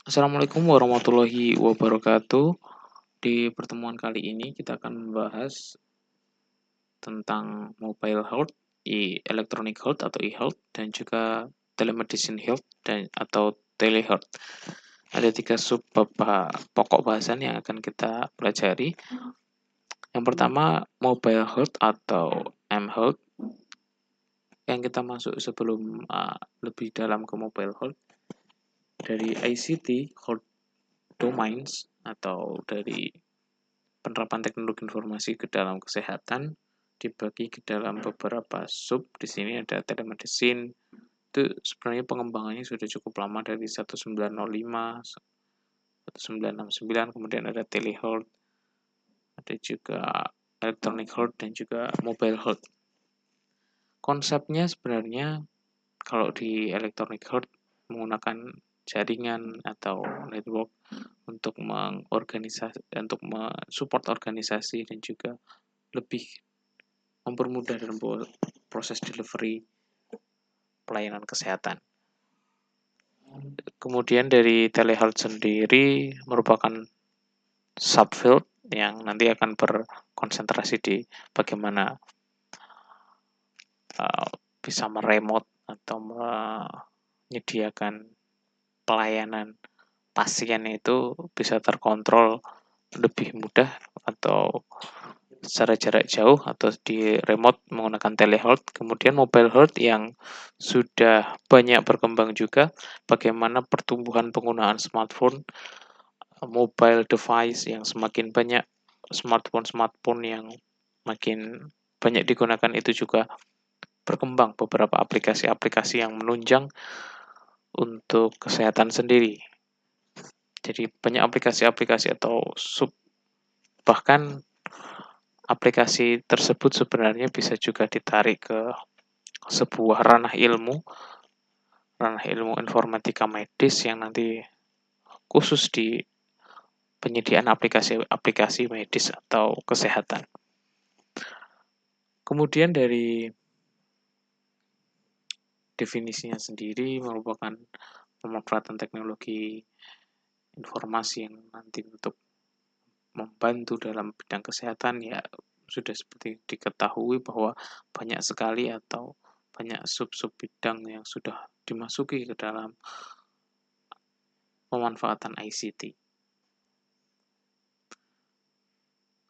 Assalamualaikum warahmatullahi wabarakatuh. Di pertemuan kali ini kita akan membahas tentang mobile health, electronic health atau e-health, dan juga telemedicine health atau telehealth. Ada 3 sub pokok bahasan yang akan kita pelajari. Yang pertama, mobile health atau m-health. Yang kita masuk sebelum lebih dalam ke mobile health, dari ICT Health Domains atau dari penerapan teknologi informasi ke dalam kesehatan dibagi ke dalam beberapa sub. Di sini ada telemedicine. Itu sebenarnya pengembangannya sudah cukup lama dari 1905, 1969, kemudian ada telehealth, ada juga electronic health dan juga mobile health. Konsepnya sebenarnya kalau di electronic health menggunakan jaringan atau network untuk mensupport organisasi dan juga lebih mempermudah dalam proses delivery pelayanan kesehatan. Kemudian dari telehealth sendiri merupakan subfield yang nanti akan berkonsentrasi di bagaimana bisa meremote atau menyediakan pelayanan pasien itu bisa terkontrol lebih mudah atau secara jarak jauh atau di remote menggunakan telehealth. Kemudian mobile health yang sudah banyak berkembang juga, bagaimana pertumbuhan penggunaan smartphone, mobile device yang semakin banyak, smartphone yang makin banyak digunakan itu juga berkembang beberapa aplikasi-aplikasi yang menunjang untuk kesehatan sendiri. Jadi banyak aplikasi-aplikasi atau bahkan aplikasi tersebut sebenarnya bisa juga ditarik ke sebuah ranah ilmu informatika medis yang nanti khusus di penyediaan aplikasi medis atau kesehatan. Kemudian dari definisinya sendiri merupakan pemanfaatan teknologi informasi yang nanti untuk membantu dalam bidang kesehatan, ya sudah seperti diketahui bahwa banyak sekali atau banyak sub-sub bidang yang sudah dimasuki ke dalam pemanfaatan ICT.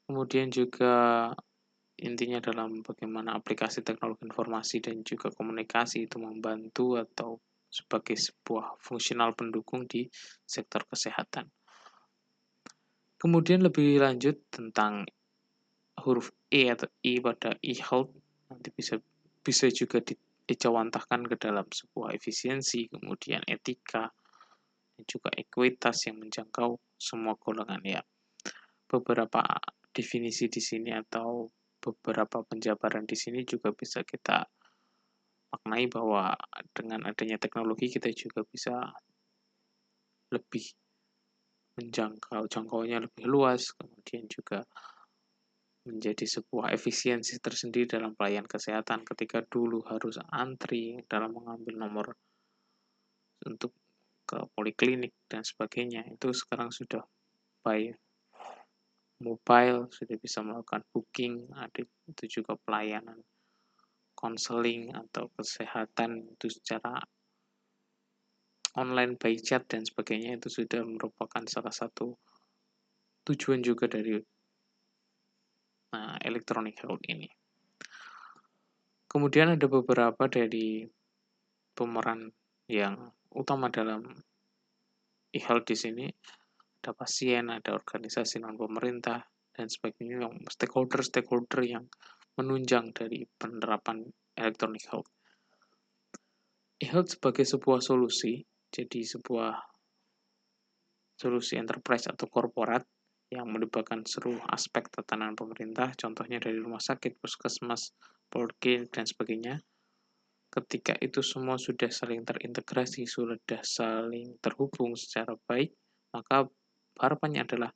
Kemudian juga intinya dalam bagaimana aplikasi teknologi informasi dan juga komunikasi itu membantu atau sebagai sebuah fungsional pendukung di sektor kesehatan. Kemudian lebih lanjut tentang huruf E atau I pada e-health nanti bisa juga dicawantahkan ke dalam sebuah efisiensi, kemudian etika, dan juga ekuitas yang menjangkau semua golongan ya. Beberapa definisi di sini atau beberapa penjabaran di sini juga bisa kita maknai bahwa dengan adanya teknologi kita juga bisa lebih jangkauannya lebih luas, kemudian juga menjadi sebuah efisiensi tersendiri dalam pelayanan kesehatan. Ketika dulu harus antri dalam mengambil nomor untuk ke poliklinik dan sebagainya, itu sekarang sudah by mobile, sudah bisa melakukan booking, ada itu juga pelayanan konseling atau kesehatan itu secara online by chat dan sebagainya, itu sudah merupakan salah satu tujuan juga dari electronic health ini. Kemudian ada beberapa dari pemeran yang utama dalam e-health di sini. Ada pasien, ada organisasi non-pemerintah, dan sebagainya, yang stakeholder yang menunjang dari penerapan electronic health. E-health sebagai sebuah solusi, jadi sebuah solusi enterprise atau korporat yang melibatkan seluruh aspek tatanan pemerintah, contohnya dari rumah sakit, puskesmas, poliklinik, dan sebagainya. Ketika itu semua sudah saling terintegrasi, sudah saling terhubung secara baik, maka harapannya adalah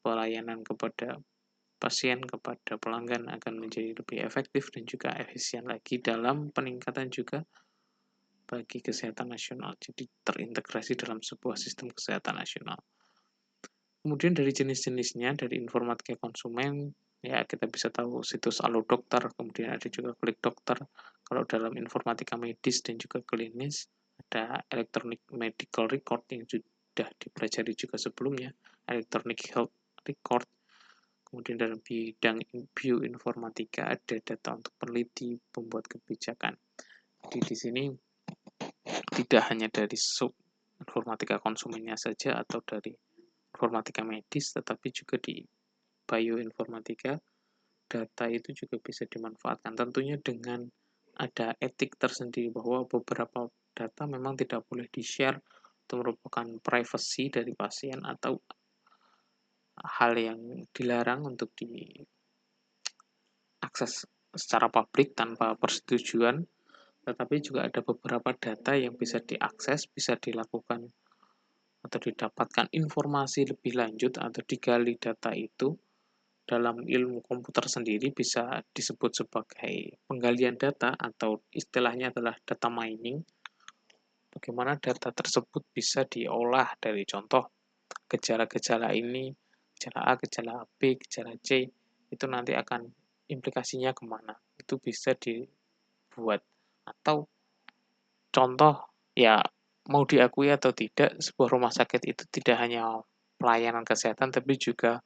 pelayanan kepada pasien, kepada pelanggan akan menjadi lebih efektif dan juga efisien lagi dalam peningkatan juga bagi kesehatan nasional. Jadi terintegrasi dalam sebuah sistem kesehatan nasional. Kemudian dari jenis-jenisnya, dari informatika konsumen, ya kita bisa tahu situs Allo Dokter, kemudian ada juga Klik Dokter. Kalau dalam informatika medis dan juga klinis, ada Electronic Medical Record yang sudah dipelajari juga sebelumnya, Electronic Health Record. Kemudian dalam bidang bioinformatika ada data untuk peneliti, pembuat kebijakan. Jadi di sini tidak hanya dari sub informatika konsumennya saja atau dari informatika medis, tetapi juga di bioinformatika data itu juga bisa dimanfaatkan. Tentunya dengan ada etik tersendiri bahwa beberapa data memang tidak boleh di-share, itu merupakan privacy dari pasien atau hal yang dilarang untuk diakses secara publik tanpa persetujuan, tetapi juga ada beberapa data yang bisa diakses, bisa dilakukan atau didapatkan informasi lebih lanjut atau digali data itu dalam ilmu komputer sendiri bisa disebut sebagai penggalian data atau istilahnya adalah data mining. Bagaimana data tersebut bisa diolah dari contoh gejala-gejala ini, gejala A, gejala B, gejala C, itu nanti akan implikasinya kemana. Itu bisa dibuat. Atau contoh, ya mau diakui atau tidak, sebuah rumah sakit itu tidak hanya pelayanan kesehatan, tapi juga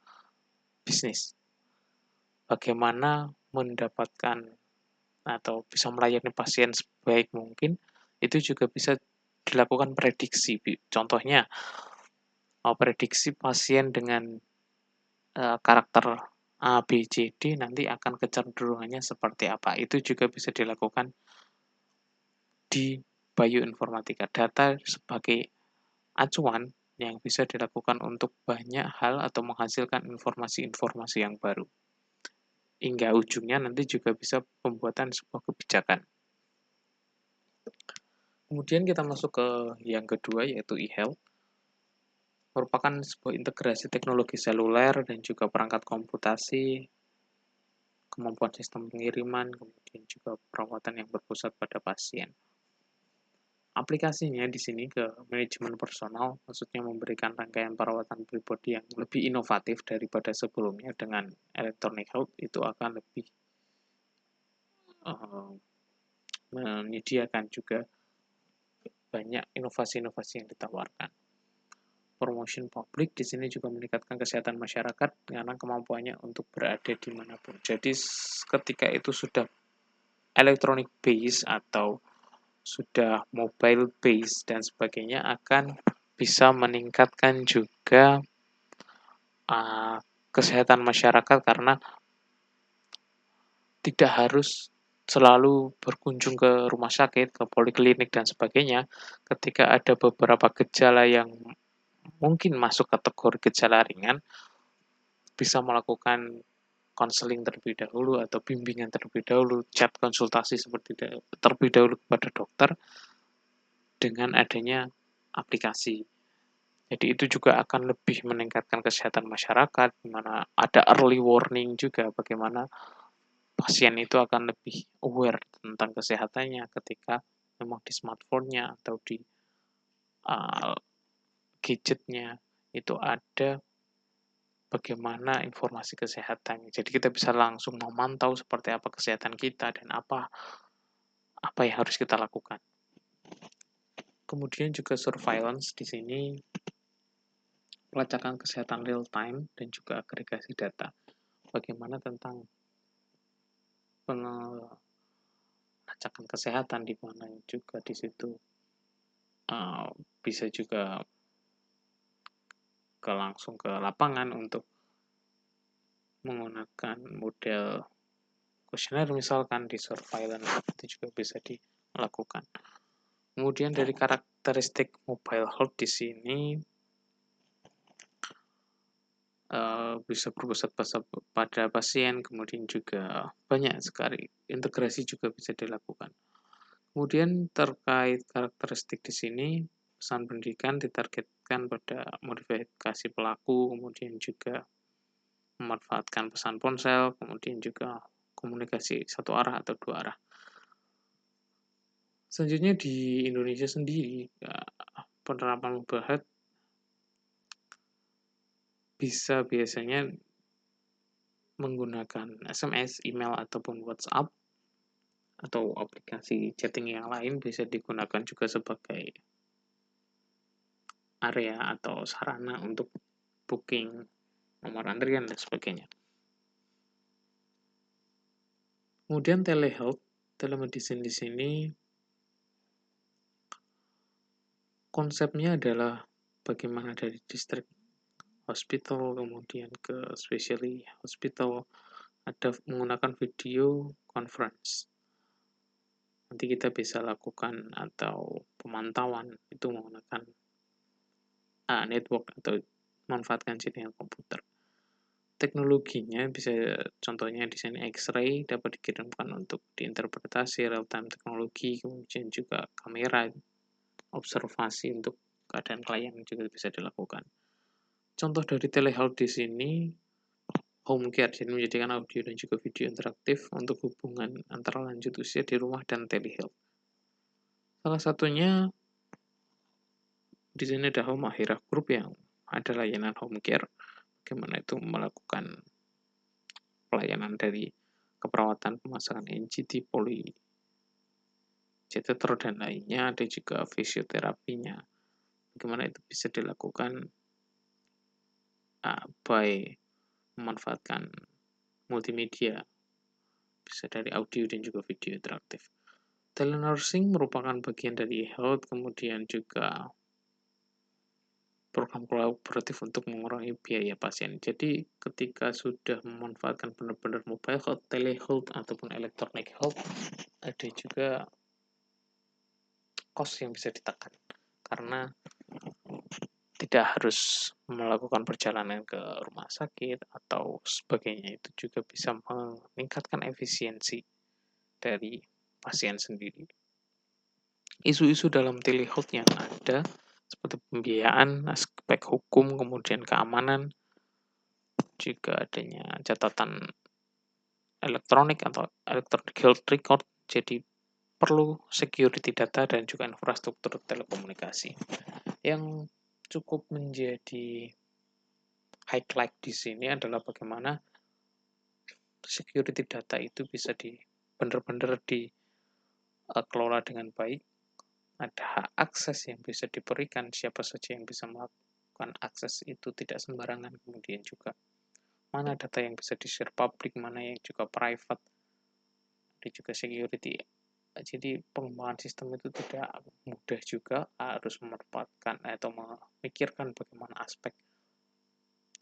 bisnis. Bagaimana mendapatkan atau bisa melayani pasien sebaik mungkin, itu juga bisa dilakukan prediksi. Contohnya, prediksi pasien dengan karakter A, B, C, D nanti akan kecenderungannya seperti apa. Itu juga bisa dilakukan di bioinformatika. Data sebagai acuan yang bisa dilakukan untuk banyak hal atau menghasilkan informasi-informasi yang baru. Hingga ujungnya nanti juga bisa pembuatan sebuah kebijakan. Kemudian kita masuk ke yang kedua, yaitu e-health. Merupakan sebuah integrasi teknologi seluler dan juga perangkat komputasi, kemampuan sistem pengiriman, kemudian juga perawatan yang berpusat pada pasien. Aplikasinya di sini ke manajemen personal, maksudnya memberikan rangkaian perawatan pribadi yang lebih inovatif daripada sebelumnya dengan electronic health, itu akan lebih menyediakan juga banyak inovasi-inovasi yang ditawarkan. Promotion publik di sini juga meningkatkan kesehatan masyarakat karena kemampuannya untuk berada dimanapun. Jadi ketika itu sudah electronic base atau sudah mobile base dan sebagainya akan bisa meningkatkan juga kesehatan masyarakat karena tidak harus selalu berkunjung ke rumah sakit, ke poliklinik dan sebagainya. Ketika ada beberapa gejala yang mungkin masuk kategori gejala ringan, bisa melakukan konseling terlebih dahulu atau bimbingan terlebih dahulu, chat konsultasi seperti terlebih dahulu kepada dokter dengan adanya aplikasi. Jadi itu juga akan lebih meningkatkan kesehatan masyarakat, di mana ada early warning juga bagaimana pasien itu akan lebih aware tentang kesehatannya ketika memang di smartphone-nya atau di gadgetnya itu ada bagaimana informasi kesehatan. Jadi kita bisa langsung memantau seperti apa kesehatan kita dan apa yang harus kita lakukan. Kemudian juga surveillance di sini pelacakan kesehatan real time dan juga agregasi data. Bagaimana tentang pelacakan kesehatan di mana juga di situ bisa juga langsung ke lapangan untuk menggunakan model kuesioner misalkan di surveillance itu juga bisa dilakukan. Kemudian dari karakteristik mobile health di sini bisa berpusat pada pasien, kemudian juga banyak sekali integrasi juga bisa dilakukan. Kemudian terkait karakteristik di sini, pesan pendidikan ditargetkan pada modifikasi pelaku, kemudian juga memanfaatkan pesan ponsel, kemudian juga komunikasi satu arah atau dua arah. Selanjutnya di Indonesia sendiri, penerapan mobile health bisa biasanya menggunakan SMS, email, ataupun WhatsApp, atau aplikasi chatting yang lain bisa digunakan juga sebagai area atau sarana untuk booking nomor antrian dan sebagainya. Kemudian telehealth, telemedicine di sini konsepnya adalah bagaimana dari distrik hospital kemudian ke specialty hospital ada menggunakan video conference. Nanti kita bisa lakukan atau pemantauan itu menggunakan network atau memanfaatkan jaringan komputer. Teknologinya bisa contohnya di sini X-ray dapat dikirimkan untuk diinterpretasi real-time teknologi, kemudian juga kamera observasi untuk keadaan klien juga bisa dilakukan. Contoh dari telehealth di sini home care, jadi menjadikan audio dan juga video interaktif untuk hubungan antara lanjut usia di rumah dan telehealth. Salah satunya di sini ada Home Akhirah Group yang ada layanan home care, bagaimana itu melakukan pelayanan dari keperawatan pemasangan NGT, poli, catheter, dan lainnya, ada juga fisioterapinya, bagaimana itu bisa dilakukan by memanfaatkan multimedia, bisa dari audio dan juga video interaktif. Telenursing merupakan bagian dari health, kemudian juga program kolaboratif untuk mengurangi biaya pasien. Jadi ketika sudah memanfaatkan benar-benar mobile health, telehealth, ataupun electronic health, ada juga cost yang bisa ditekan. Karena tidak harus melakukan perjalanan ke rumah sakit atau sebagainya. Itu juga bisa meningkatkan efisiensi dari pasien sendiri. Isu-isu dalam telehealth yang ada seperti pembiayaan, aspek hukum, kemudian keamanan, juga adanya catatan elektronik atau electronic health record, jadi perlu security data dan juga infrastruktur telekomunikasi. Yang cukup menjadi highlight di sini adalah bagaimana security data itu bisa benar-benar dikelola dengan baik, ada hak akses yang bisa diberikan, siapa saja yang bisa melakukan akses itu tidak sembarangan, kemudian juga mana data yang bisa di-share publik, mana yang juga private, ada juga security. Jadi pengembangan sistem itu tidak mudah juga, harus memanfaatkan atau memikirkan bagaimana aspek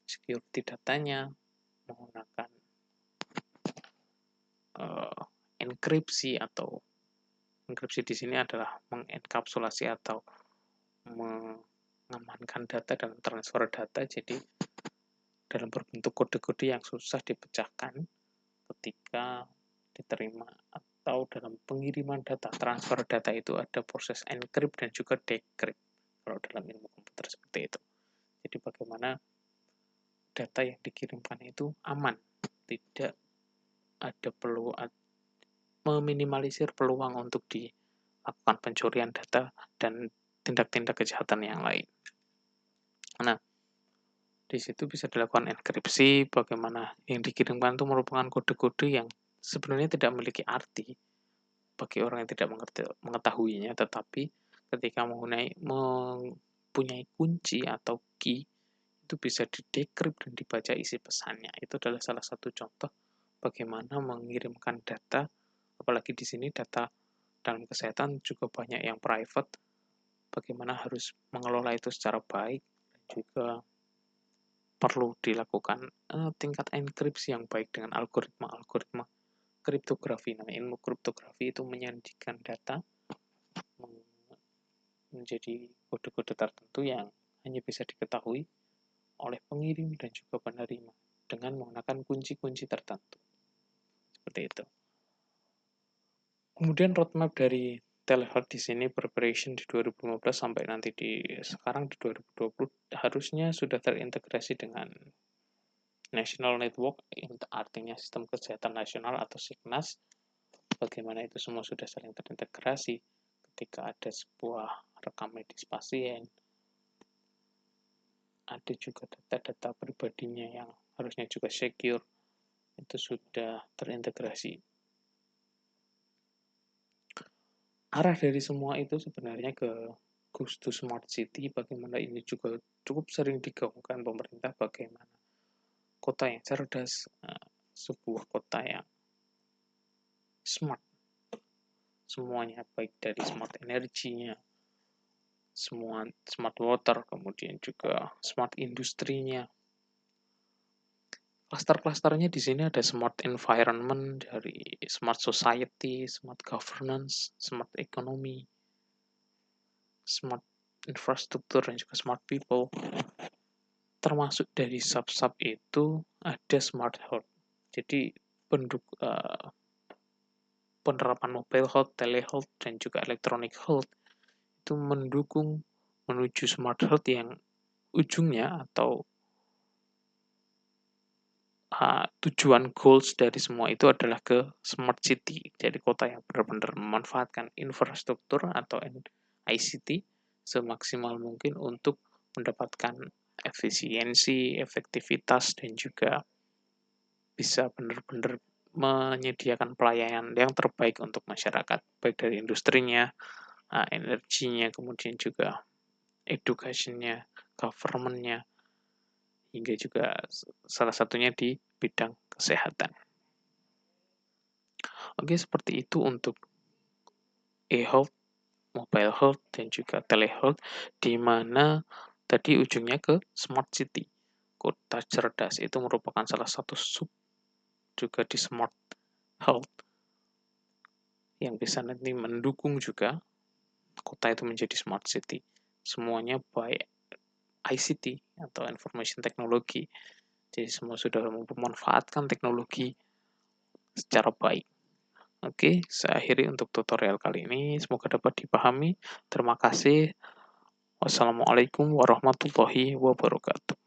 security datanya, menggunakan enkripsi atau enkripsi di sini adalah mengenkapsulasi atau mengamankan data dalam transfer data, jadi dalam berbentuk kode-kode yang susah dipecahkan ketika diterima atau dalam pengiriman data, transfer data itu ada proses encrypt dan juga decrypt kalau dalam ilmu komputer seperti itu. Jadi bagaimana data yang dikirimkan itu aman, tidak ada meminimalisir peluang untuk dilakukan pencurian data dan tindak-tindak kejahatan yang lain. Nah, di situ bisa dilakukan enkripsi, bagaimana yang dikirimkan itu merupakan kode-kode yang sebenarnya tidak memiliki arti bagi orang yang tidak mengetahuinya, tetapi ketika mempunyai kunci atau key, itu bisa di-decrypt dan dibaca isi pesannya. Itu adalah salah satu contoh bagaimana mengirimkan data, apalagi di sini data dalam kesehatan juga banyak yang private, bagaimana harus mengelola itu secara baik, dan juga perlu dilakukan tingkat enkripsi yang baik dengan algoritma kriptografi. Nah, ilmu kriptografi itu menyajikan data menjadi kode-kode tertentu yang hanya bisa diketahui oleh pengirim dan juga penerima dengan menggunakan kunci-kunci tertentu. Seperti itu. Kemudian roadmap dari telehealth di sini preparation di 2015 sampai nanti sekarang di 2020 harusnya sudah terintegrasi dengan National Network, artinya Sistem Kesehatan Nasional atau SIGNAS. Bagaimana itu semua sudah saling terintegrasi. ketika ada sebuah rekam medis pasien, ada juga data-data pribadinya yang harusnya juga secure, itu sudah terintegrasi. Arah dari semua itu sebenarnya ke Goes to Smart City, bagaimana ini juga cukup sering digaungkan pemerintah, bagaimana kota yang cerdas, sebuah kota yang smart, semuanya baik dari smart energinya, semua smart water, kemudian juga smart industrinya. Cluster-clusternya di sini ada smart environment, dari smart society, smart governance, smart economy, smart infrastruktur, dan juga smart people. Termasuk dari sub-sub itu ada smart health. Jadi penerapan mobile health, telehealth, dan juga electronic health itu mendukung menuju smart health yang ujungnya atau tujuan goals dari semua itu adalah ke smart city. Jadi kota yang benar-benar memanfaatkan infrastruktur atau ICT semaksimal mungkin untuk mendapatkan efisiensi, efektivitas, dan juga bisa benar-benar menyediakan pelayanan yang terbaik untuk masyarakat, baik dari industrinya, energinya, kemudian juga education-nya, government-nya, hingga juga salah satunya di bidang kesehatan. Oke, seperti itu untuk e-health, mobile health, dan juga telehealth, di mana tadi ujungnya ke smart city. Kota cerdas itu merupakan salah satu sub juga di smart health yang bisa nanti mendukung juga kota itu menjadi smart city. Semuanya by ICT atau information technology. Jadi semua sudah memanfaatkan teknologi secara baik. Oke, saya akhiri untuk tutorial kali ini. Semoga dapat dipahami. Terima kasih. Wassalamualaikum warahmatullahi wabarakatuh.